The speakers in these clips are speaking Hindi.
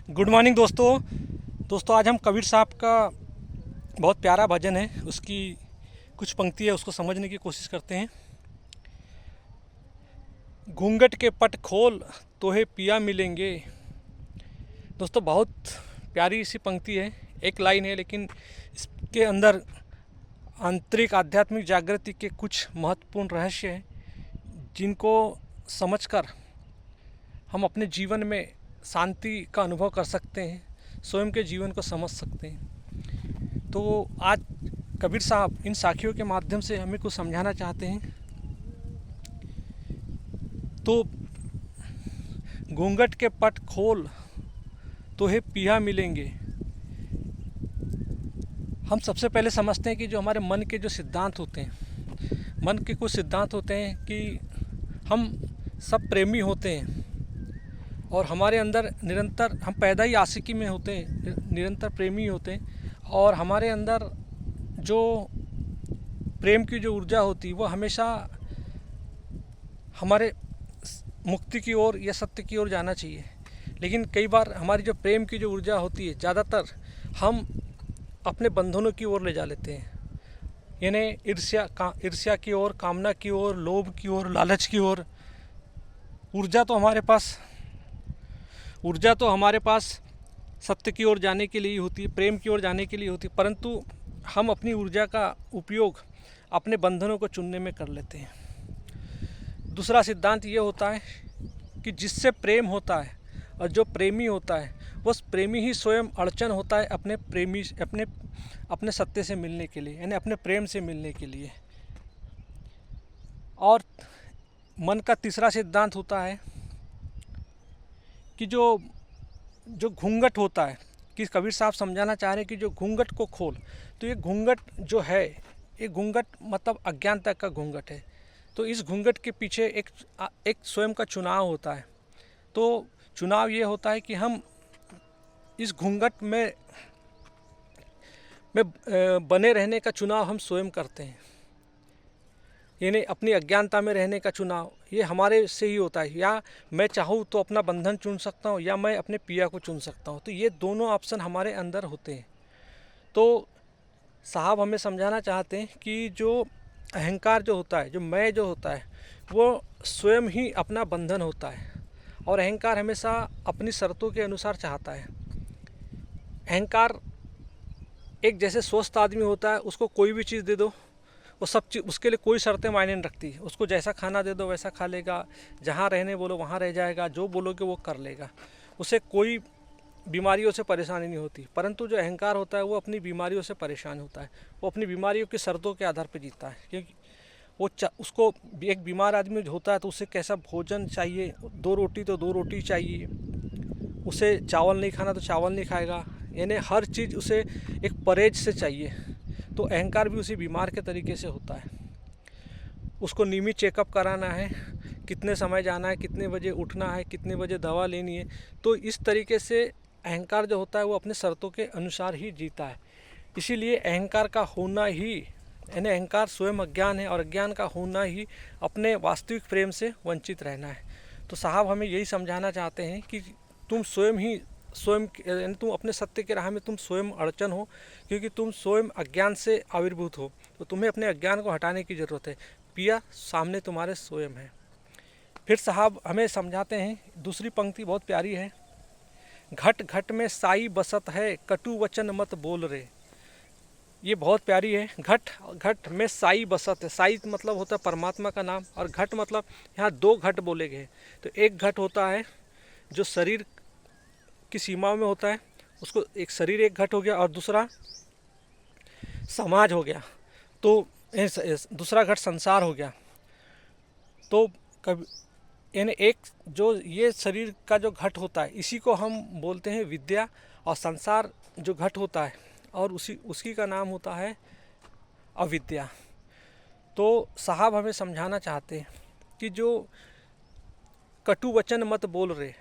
गुड मॉर्निंग दोस्तों आज हम कबीर साहब का बहुत प्यारा भजन है, उसकी कुछ पंक्ति है, उसको समझने की कोशिश करते हैं। घूंघट के पट खोल तोहे पिया मिलेंगे। दोस्तों बहुत प्यारी सी पंक्ति है, एक लाइन है, लेकिन इसके अंदर आंतरिक आध्यात्मिक जागृति के कुछ महत्वपूर्ण रहस्य हैं, जिनको समझकर हम अपने जीवन में शांति का अनुभव कर सकते हैं, स्वयं के जीवन को समझ सकते हैं। तो आज कबीर साहब इन साखियों के माध्यम से हमें कुछ समझाना चाहते हैं। तो घूंघट के पट खोल तोहे पिया मिलेंगे। हम सबसे पहले समझते हैं कि जो हमारे मन के जो सिद्धांत होते हैं, मन के कुछ सिद्धांत होते हैं कि हम सब प्रेमी होते हैं और हमारे अंदर निरंतर हम पैदा ही आशिकी में होते हैं, निरंतर प्रेमी होते हैं, और हमारे अंदर जो प्रेम की जो ऊर्जा होती है वो हमेशा हमारे मुक्ति की ओर या सत्य की ओर जाना चाहिए। लेकिन कई बार हमारी जो प्रेम की जो ऊर्जा होती है ज़्यादातर हम अपने बंधनों की ओर ले जा लेते हैं, यानी ईर्ष्या की ओर, कामना की ओर, लोभ की ओर, लालच की ओर। ऊर्जा तो हमारे पास सत्य की ओर जाने के लिए होती है, प्रेम की ओर जाने के लिए होती है, परंतु हम अपनी ऊर्जा का उपयोग अपने बंधनों को चुनने में कर लेते हैं। दूसरा सिद्धांत ये होता है कि जिससे प्रेम होता है और जो प्रेमी होता है वो प्रेमी ही स्वयं अड़चन होता है अपने सत्य से मिलने के लिए, यानी अपने प्रेम से मिलने के लिए। और मन का तीसरा सिद्धांत होता है कि जो घूंघट होता है, कि कबीर साहब समझाना चाह रहे हैं कि जो घूंघट को खोल। तो ये घूंघट जो है, ये घूंघट मतलब अज्ञानता का घूंघट है। तो इस घूंघट के पीछे एक स्वयं का चुनाव होता है। तो चुनाव ये होता है कि हम इस घूंघट में बने रहने का चुनाव हम स्वयं करते हैं, यानी अपनी अज्ञानता में रहने का चुनाव ये हमारे से ही होता है। या मैं चाहूँ तो अपना बंधन चुन सकता हूँ, या मैं अपने पिया को चुन सकता हूँ। तो ये दोनों ऑप्शन हमारे अंदर होते हैं। तो साहब हमें समझाना चाहते हैं कि जो अहंकार जो होता है, जो मैं जो होता है, वो स्वयं ही अपना बंधन होता है, और अहंकार हमेशा अपनी शर्तों के अनुसार चाहता है। अहंकार एक जैसे स्वस्थ आदमी होता है, उसको कोई भी चीज़ दे दो, वो सब चीज़ उसके लिए कोई शर्तें मायने नहीं रखती। उसको जैसा खाना दे दो वैसा खा लेगा, जहाँ रहने बोलो वहाँ रह जाएगा, जो बोलोगे वो कर लेगा, उसे कोई बीमारियों से परेशानी नहीं होती। परंतु जो अहंकार होता है वो अपनी बीमारियों से परेशान होता है, वो अपनी बीमारियों की शर्तों के आधार पर जीता है। क्योंकि वो उसको एक बीमार आदमी होता है तो उसे कैसा भोजन चाहिए, 2 रोटी तो 2 रोटी चाहिए, उसे चावल नहीं खाना तो चावल नहीं खाएगा, यानी हर चीज़ उसे एक परहेज से चाहिए। तो अहंकार भी उसी बीमार के तरीके से होता है। उसको नियमित चेकअप कराना है, कितने समय जाना है, कितने बजे उठना है, कितने बजे दवा लेनी है। तो इस तरीके से अहंकार जो होता है वो अपने शर्तों के अनुसार ही जीता है। इसीलिए अहंकार का होना ही, यानी अहंकार स्वयं अज्ञान है, और अज्ञान का होना ही अपने वास्तविक प्रेम से वंचित रहना है। तो साहब हमें यही समझाना चाहते हैं कि तुम यानी तुम अपने सत्य के राह में तुम स्वयं अड़चन हो, क्योंकि तुम स्वयं अज्ञान से आविर्भूत हो। तो तुम्हें अपने अज्ञान को हटाने की ज़रूरत है। पिया सामने तुम्हारे स्वयं है। फिर साहब हमें समझाते हैं, दूसरी पंक्ति बहुत प्यारी है। घट घट में साई बसत है, कटु वचन मत बोल रे। ये बहुत प्यारी है। घट घट में साई बसत है। साई मतलब होता है परमात्मा का नाम, और घट मतलब यहाँ 2 घट बोले गए। तो एक घट होता है जो शरीर की सीमाओं में होता है, उसको एक शरीर एक घट हो गया, और दूसरा समाज हो गया। तो दूसरा घट संसार हो गया। तो यानी एक जो ये शरीर का जो घट होता है इसी को हम बोलते हैं विद्या, और संसार जो घट होता है और उसकी का नाम होता है अविद्या। तो साहब हमें समझाना चाहते हैं कि जो कटु वचन मत बोल रहे,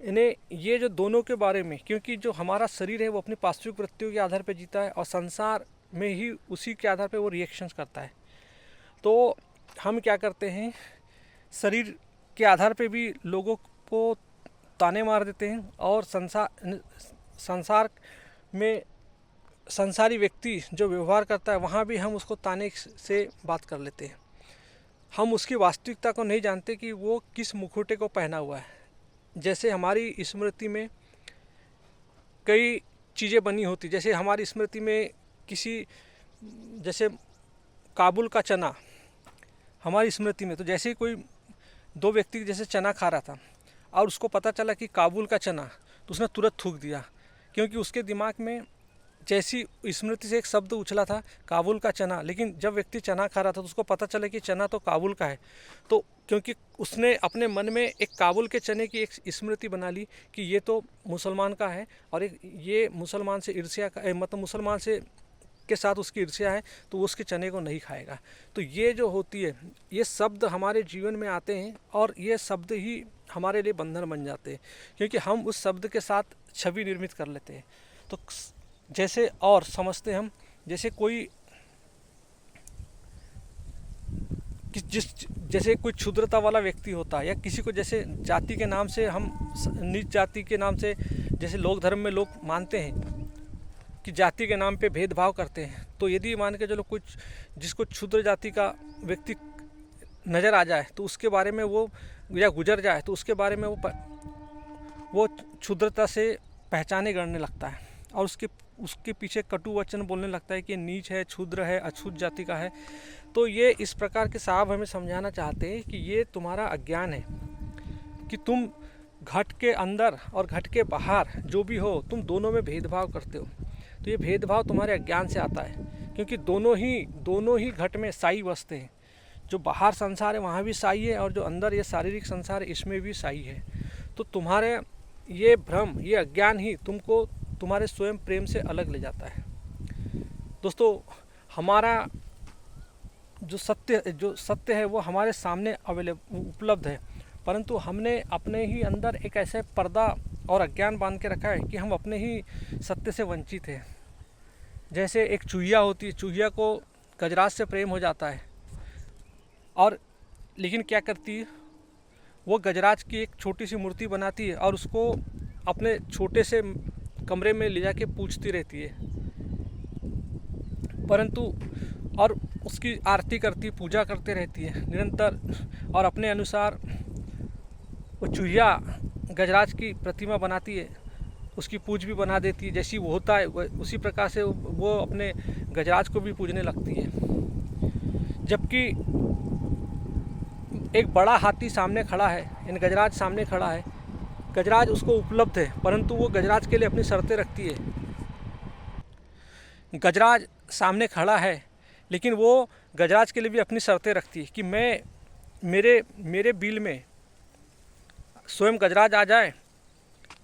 इन्हें ये जो दोनों के बारे में, क्योंकि जो हमारा शरीर है वो अपनी पार्श्विक वृत्तियों के आधार पर जीता है, और संसार में ही उसी के आधार पर वो रिएक्शंस करता है। तो हम क्या करते हैं, शरीर के आधार पे भी लोगों को ताने मार देते हैं, और संसार में संसारी व्यक्ति जो व्यवहार करता है वहाँ भी हम उसको ताने से बात कर लेते हैं। हम उसकी वास्तविकता को नहीं जानते कि वो किस मुखौटे को पहना हुआ है। जैसे हमारी स्मृति में कई चीज़ें बनी होती, जैसे हमारी स्मृति में जैसे काबुल का चना हमारी स्मृति में, तो जैसे ही कोई दो व्यक्ति जैसे चना खा रहा था और उसको पता चला कि काबुल का चना, तो उसने तुरंत थूक दिया, क्योंकि उसके दिमाग में जैसी स्मृति से एक शब्द उछला था काबुल का चना। लेकिन जब व्यक्ति चना खा रहा था तो उसको पता चला कि चना तो काबुल का है, तो क्योंकि उसने अपने मन में एक काबुल के चने की एक स्मृति बना ली कि ये तो मुसलमान का है, और एक ये मुसलमान से ईर्ष्या का, मतलब मुसलमान से के साथ उसकी ईर्ष्या है, तो वो उसके चने को नहीं खाएगा। तो ये जो होती है, ये शब्द हमारे जीवन में आते हैं और ये शब्द ही हमारे लिए बंधन बन जाते हैं, क्योंकि हम उस शब्द के साथ छवि निर्मित कर लेते हैं। तो जैसे और समझते हम, जैसे कोई जैसे कोई क्षुद्रता वाला व्यक्ति होता है, या किसी को जैसे जाति के नाम से हम नीच जाति के नाम से, जैसे लोक धर्म में लोग मानते हैं कि जाति के नाम पे भेदभाव करते हैं, तो यदि मान के चलो कुछ जिसको क्षुद्र जाति का व्यक्ति नज़र आ जाए तो उसके बारे में वो, या गुजर जाए तो उसके बारे में वो क्षुद्रता से पहचाने करने लगता है, और उसके पीछे कटु वचन बोलने लगता है कि नीच है, क्षुद्र है, अछूत जाति का है। तो ये इस प्रकार के साहब हमें समझाना चाहते हैं कि ये तुम्हारा अज्ञान है, कि तुम घट के अंदर और घट के बाहर जो भी हो, तुम दोनों में भेदभाव करते हो। तो ये भेदभाव तुम्हारे अज्ञान से आता है, क्योंकि दोनों ही घट में साई बसते हैं। जो बाहर संसार है वहाँ भी साई है, और जो अंदर ये शारीरिक संसार है इसमें भी साई है। तो तुम्हारे ये भ्रम, ये अज्ञान ही तुमको तुम्हारे स्वयं प्रेम से अलग ले जाता है। दोस्तों, हमारा जो सत्य है वो हमारे सामने उपलब्ध है, परंतु हमने अपने ही अंदर एक ऐसे पर्दा और अज्ञान बांध के रखा है कि हम अपने ही सत्य से वंचित हैं। जैसे एक चूहिया होती है, चूहिया को गजराज से प्रेम हो जाता है, और लेकिन क्या करती है, वो गजराज की एक छोटी सी मूर्ति बनाती है और उसको अपने छोटे से कमरे में ले जाके पूजती रहती है, परंतु और उसकी आरती करती, पूजा करते रहती है निरंतर, और अपने अनुसार वो चूहिया गजराज की प्रतिमा बनाती है, उसकी पूज भी बना देती है। जैसी वो होता है उसी प्रकार से वो अपने गजराज को भी पूजने लगती है। जबकि एक बड़ा हाथी सामने खड़ा है, इन गजराज सामने खड़ा है, गजराज उसको उपलब्ध है, परंतु वो गजराज के लिए अपनी शर्तें रखती है। गजराज सामने खड़ा है, लेकिन वो गजराज के लिए भी अपनी शर्तें रखती है कि मेरे बिल में स्वयं गजराज आ जाए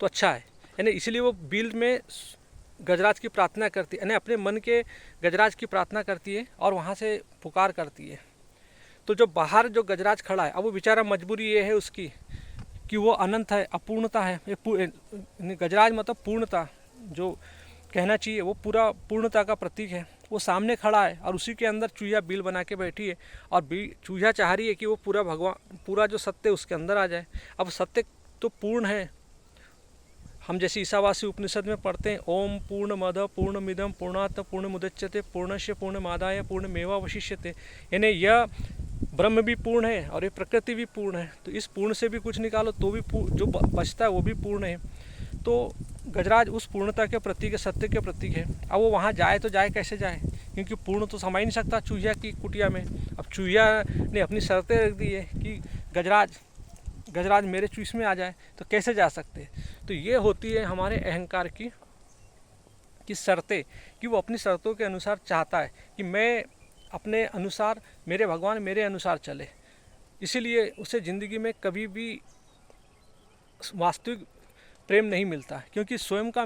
तो अच्छा है। यानी इसलिए वो बिल में गजराज की प्रार्थना करती है, यानी अपने मन के गजराज की प्रार्थना करती है और वहाँ से पुकार करती है। तो जो बाहर जो गजराज खड़ा है, अब वो बेचारा मजबूरी ये है उसकी कि वो अनंत है, अपूर्णता है। गजराज मतलब पूर्णता, जो कहना चाहिए वो पूरा पूर्णता का प्रतीक है। वो सामने खड़ा है और उसी के अंदर चूहिया बिल बना के बैठी है, और चूहिया चाह रही है कि वो पूरा जो सत्य उसके अंदर आ जाए। अब सत्य तो पूर्ण है। हम जैसे ईसावासी उपनिषद में पढ़ते हैं, ओम पूर्णमद पूर्णमिदं पूर्णात् पूर्णमुदच्यते पूर्णस्य पूर्णमादाय पूर्णमेवावशिष्यते। यानी यह ब्रह्म भी पूर्ण है और ये प्रकृति भी पूर्ण है, तो इस पूर्ण से भी कुछ निकालो तो भी जो बचता है वो भी पूर्ण है। तो गजराज उस पूर्णता के प्रतीक है, सत्य के प्रतीक है। अब वो वहाँ जाए तो जाए कैसे जाए, क्योंकि पूर्ण तो समा ही नहीं सकता चूहिया की कुटिया में। अब चूहिया ने अपनी शर्तें रख दी है कि गजराज मेरे चूस में आ जाए, तो कैसे जा सकते। तो ये होती है हमारे अहंकार की शर्तें, कि वो अपनी शर्तों के अनुसार चाहता है कि मैं अपने अनुसार, मेरे भगवान मेरे अनुसार चले। इसीलिए उसे ज़िंदगी में कभी भी वास्तविक प्रेम नहीं मिलता, क्योंकि स्वयं का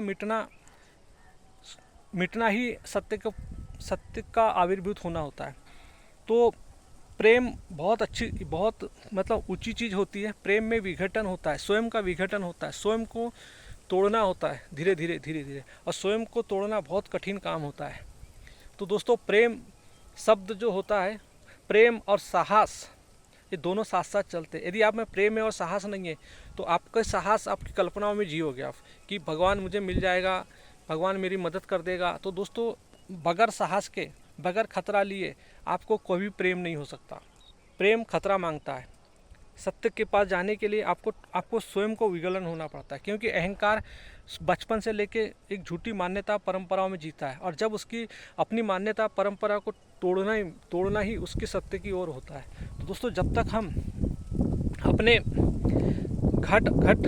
मिटना ही सत्य का आविर्भूत होना होता है। तो प्रेम बहुत मतलब ऊंची चीज़ होती है। प्रेम में विघटन होता है, स्वयं का विघटन होता है, स्वयं को तोड़ना होता है धीरे धीरे, और स्वयं को तोड़ना बहुत कठिन काम होता है। तो दोस्तों, प्रेम शब्द जो होता है, प्रेम और साहस ये दोनों साथ साथ चलते हैं। यदि आप में प्रेम है और साहस नहीं है तो आपका साहस आपकी कल्पनाओं में जियोगे आप कि भगवान मुझे मिल जाएगा, भगवान मेरी मदद कर देगा। तो दोस्तों बगैर साहस के, बगैर खतरा लिए आपको कोई भी प्रेम नहीं हो सकता। प्रेम खतरा मांगता है। सत्य के पास जाने के लिए आपको स्वयं को विगलन होना पड़ता है, क्योंकि अहंकार बचपन से लेके एक झूठी मान्यता परंपराओं में जीता है, और जब उसकी अपनी मान्यता परंपरा को तोड़ना ही उसके सत्य की ओर होता है। तो दोस्तों जब तक हम अपने घट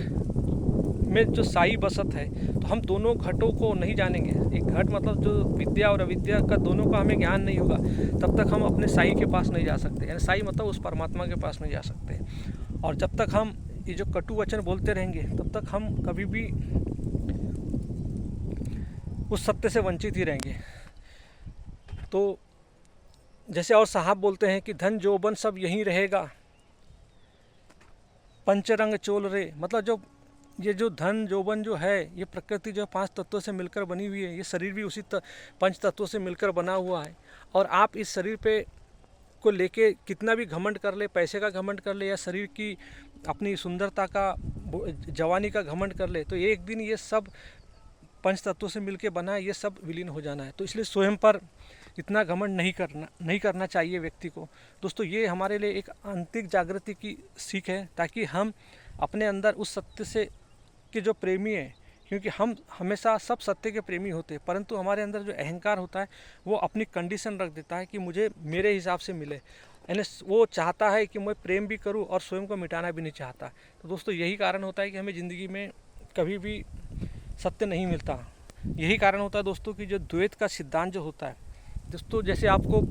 में जो साई बसत है, तो हम दोनों घटों को नहीं जानेंगे। एक घट मतलब जो विद्या और अविद्या का दोनों का हमें ज्ञान नहीं होगा, तब तक हम अपने साई के पास नहीं जा सकते। यानी साई मतलब उस परमात्मा के पास नहीं जा सकते। और जब तक हम ये जो कटु वचन बोलते रहेंगे, तब तक हम कभी भी उस सत्य से वंचित ही रहेंगे। तो जैसे और साहब बोलते हैं कि धन जोबन सब यहीं रहेगा, पंचरंग चोल रे, मतलब ये जो धन जोबन जो है, ये प्रकृति जो 5 तत्वों से मिलकर बनी हुई है, ये शरीर भी उसी 5 तत्वों से मिलकर बना हुआ है। और आप इस शरीर पे को लेके कितना भी घमंड कर ले, पैसे का घमंड कर ले या शरीर की अपनी सुंदरता का, जवानी का घमंड कर ले, तो एक दिन ये सब 5 तत्वों से मिलकर बना है, ये सब विलीन हो जाना है। तो इसलिए स्वयं पर इतना घमंड नहीं करना चाहिए व्यक्ति को। दोस्तों ये हमारे लिए एक आंतरिक जागृति की सीख है, ताकि हम अपने अंदर उस सत्य से के जो प्रेमी है, क्योंकि हम हमेशा सब सत्य के प्रेमी होते हैं, परंतु हमारे अंदर जो अहंकार होता है वो अपनी कंडीशन रख देता है कि मुझे मेरे हिसाब से मिले। यानी वो चाहता है कि मैं प्रेम भी करूं और स्वयं को मिटाना भी नहीं चाहता। तो दोस्तों यही कारण होता है कि हमें ज़िंदगी में कभी भी सत्य नहीं मिलता। यही कारण होता है दोस्तों कि जो द्वैत का सिद्धांत जो होता है दोस्तों, जैसे आपको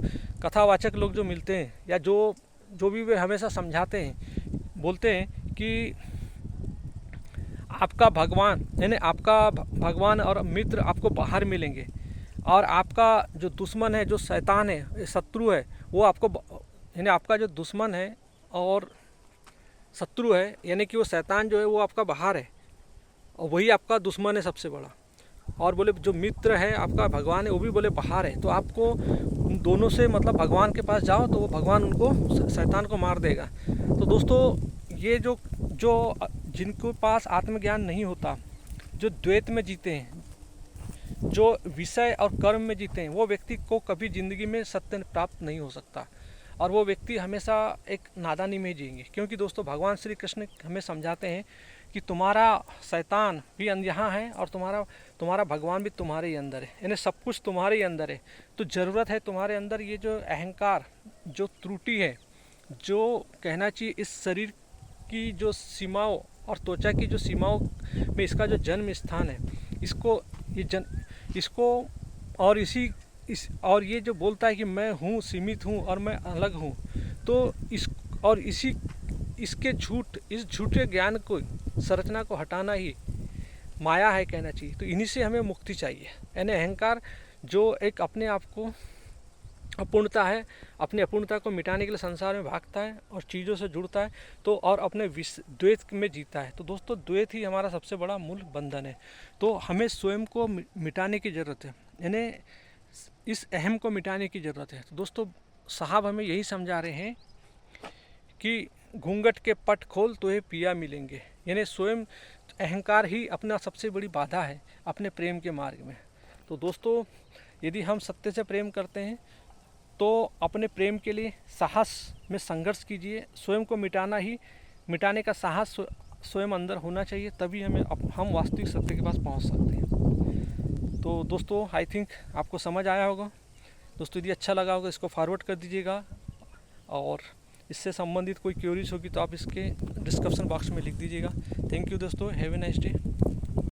कथावाचक लोग जो मिलते हैं या जो भी वे हमेशा समझाते हैं, बोलते हैं कि आपका भगवान, यानी आपका भगवान और मित्र आपको बाहर मिलेंगे, और आपका जो दुश्मन है, जो शैतान है, शत्रु है, वो आपको, यानी आपका जो दुश्मन है और शत्रु है, यानी कि वो शैतान जो है वो आपका बाहर है और वही आपका दुश्मन है सबसे बड़ा। और बोले जो मित्र है आपका भगवान है, वो भी बोले बाहर है। तो आपको दोनों से मतलब भगवान के पास जाओ तो वो भगवान उनको, शैतान को मार देगा। तो दोस्तों ये जो जिनके पास आत्मज्ञान नहीं होता, जो द्वैत में जीते हैं, जो विषय और कर्म में जीते हैं, वो व्यक्ति को कभी ज़िंदगी में सत्य प्राप्त नहीं हो सकता, और वो व्यक्ति हमेशा एक नादानी में जिएंगे। क्योंकि दोस्तों भगवान श्री कृष्ण हमें समझाते हैं कि तुम्हारा शैतान भी यहाँ है और तुम्हारा भगवान भी तुम्हारे ही अंदर है, यानी सब कुछ तुम्हारे ही अंदर है। तो ज़रूरत है तुम्हारे अंदर ये जो अहंकार, जो त्रुटि है, जो कहना चाहिए इस शरीर की जो सीमाओं और त्वचा की जो सीमाओं में इसका जो जन्म स्थान है, इसको और ये जो बोलता है कि मैं हूँ, सीमित हूँ और मैं अलग हूँ, तो इसके इस झूठे ज्ञान को, संरचना को हटाना ही माया है कहना चाहिए। तो इन्हीं से हमें मुक्ति चाहिए। यानी अहंकार जो एक अपने आप को अपूर्णता है, अपनी अपूर्णता को मिटाने के लिए संसार में भागता है और चीज़ों से जुड़ता है, तो और अपने द्वैत में जीता है। तो दोस्तों द्वैत ही हमारा सबसे बड़ा मूल बंधन है। तो हमें स्वयं को मिटाने की ज़रूरत है, यानी इस अहम को मिटाने की ज़रूरत है। तो दोस्तों साहब हमें यही समझा रहे हैं कि घूंघट के पट खोल तो ये पिया मिलेंगे, यानी स्वयं अहंकार ही अपना सबसे बड़ी बाधा है अपने प्रेम के मार्ग में। तो दोस्तों यदि हम सत्य से प्रेम करते हैं तो अपने प्रेम के लिए साहस में संघर्ष कीजिए। स्वयं को मिटाने का साहस स्वयं अंदर होना चाहिए, तभी हम वास्तविक सत्य के पास पहुंच सकते हैं। तो दोस्तों आई थिंक आपको समझ आया होगा। दोस्तों यदि अच्छा लगा होगा इसको फॉरवर्ड कर दीजिएगा, और इससे संबंधित कोई क्वेरीज होगी तो आप इसके डिस्क्रिप्शन बॉक्स में लिख दीजिएगा। थैंक यू दोस्तों, हैव ए नाइस डे।